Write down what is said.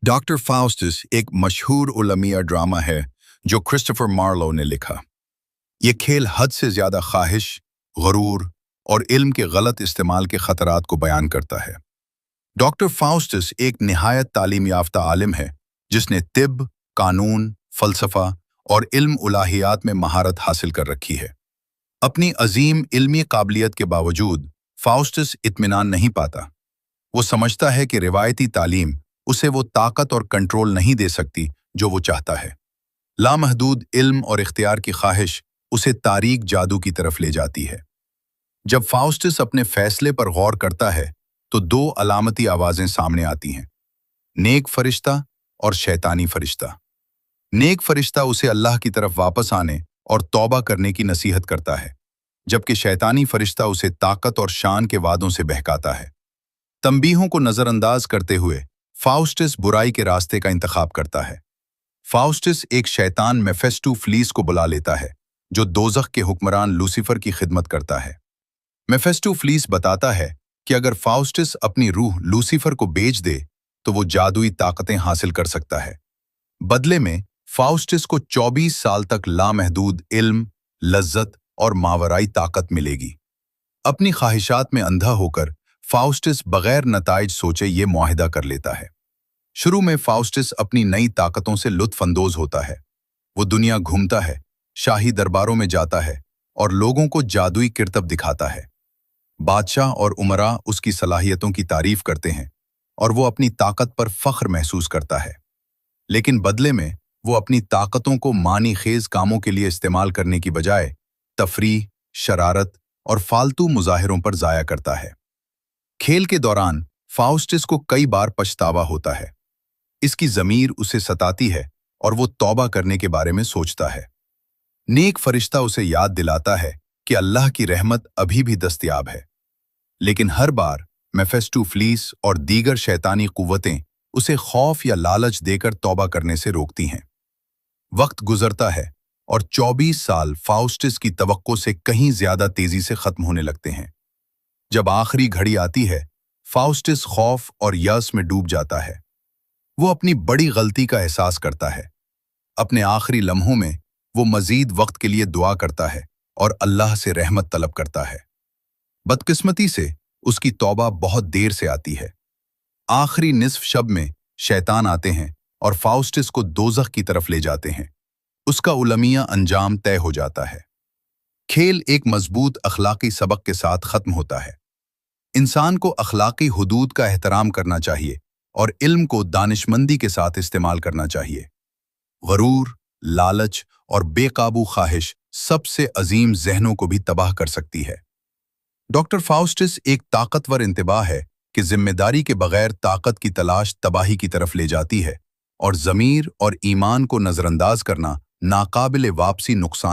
Doctor फाउस्टस एक मशहूर उलमिया drama है जो क्रिस्टोफर मार्लो ने लिखा। ये खेल हद से ज़्यादा ख्वाहिश, गरूर और इल्म के गलत इस्तेमाल के ख़तरात को बयान करता है। डॉक्टर फाउस्टस एक निहायत तालीम याफ्ता आलिम है जिसने तिब, कानून, फ़लसफ़ा और इल्म उलाहियात में महारत हासिल कर रखी है। अपनी अजीम इल्मी काबिलियत के बावजूद फाउस्टस इत्मीनान नहीं पाता। वो समझता है कि रिवायती तालीम उसे वो ताकत और कंट्रोल नहीं दे सकती जो वो चाहता है। लामहदूद इल्म और इख्तियार की ख्वाहिश उसे तारीक जादू की तरफ ले जाती है। जब फाउस्टस अपने फैसले पर गौर करता है तो दो अलामती आवाज़ें सामने आती हैं, नेक फरिश्ता और शैतानी फरिश्ता। नेक फरिश्ता उसे अल्लाह की तरफ वापस आने और तौबा करने की नसीहत करता है, जबकि शैतानी फरिश्ता उसे ताकत और शान के वादों से बहकाता है। तंबीहों को नज़रअंदाज करते हुए फाउस्टस बुराई के रास्ते का इंतखाब करता है। फाउस्टस एक शैतान मेफेस्टोफलीस को बुला लेता है जो दोज़ख के हुक्मरान लूसीफर की खिदमत करता है। मेफेस्टोफलीस बताता है कि अगर फाउस्टस अपनी रूह लूसीफर को बेच दे तो वो जादुई ताकतें हासिल कर सकता है। बदले में फाउस्टस को 24 साल तक लामहदूद इल्म, लज्जत और मावराई ताकत मिलेगी। अपनी ख्वाहिशात में अंधा होकर फाउस्टस बगैर नताइज सोचे ये मुआहिदा कर लेता है। शुरू में फाउस्टस अपनी नई ताकतों से लुत्फ अंदोज होता है। वो दुनिया घूमता है, शाही दरबारों में जाता है और लोगों को जादुई किरतब दिखाता है। बादशाह और उमरा उसकी सलाहियतों की तारीफ करते हैं और वो अपनी ताकत पर फख्र महसूस करता है। लेकिन बदले में वो अपनी ताकतों को मानी खेज कामों के लिए इस्तेमाल करने की बजाय तफरीह, शरारत और फालतू मुजाहिरों पर ज़ाया करता है। खेल के दौरान फाउस्टस को कई बार पछतावा होता है। इसकी ज़मीर उसे सताती है और वो तौबा करने के बारे में सोचता है। नेक फरिश्ता उसे याद दिलाता है कि अल्लाह की रहमत अभी भी दस्तयाब है, लेकिन हर बार मेफेस्टोफलीस और दीगर शैतानी कुव्वतें उसे खौफ या लालच देकर तौबा करने से रोकती हैं। वक्त गुजरता है और 24 साल फाउस्टस की तवक्को से कहीं ज्यादा तेजी से खत्म होने लगते हैं। जब आखिरी घड़ी आती है, फाउस्टस खौफ और यस में डूब जाता है। वो अपनी बड़ी गलती का एहसास करता है। अपने आखिरी लम्हों में वो मजीद वक्त के लिए दुआ करता है और अल्लाह से रहमत तलब करता है। बदकिस्मती से उसकी तौबा बहुत देर से आती है। आखिरी निस्फ शब में शैतान आते हैं और फाउस्टस को दोज़ख की तरफ ले जाते हैं। उसका उलमिया अंजाम तय हो जाता है। खेल एक मजबूत अखलाकी सबक के साथ खत्म होता है। इंसान को अखलाकी हुदूद का एहतराम करना चाहिए और इल्म को दानिशमंदी के साथ इस्तेमाल करना चाहिए। गरूर, लालच और बेकाबू ख्वाहिश सबसे अजीम जहनों को भी तबाह कर सकती है। डॉक्टर फाउस्टस एक ताकतवर इंतबाह है कि जिम्मेदारी के बगैर ताकत की तलाश तबाही की तरफ ले जाती है और ज़मीर और ईमान को नज़रअंदाज करना नाकाबिले वापसी नुकसान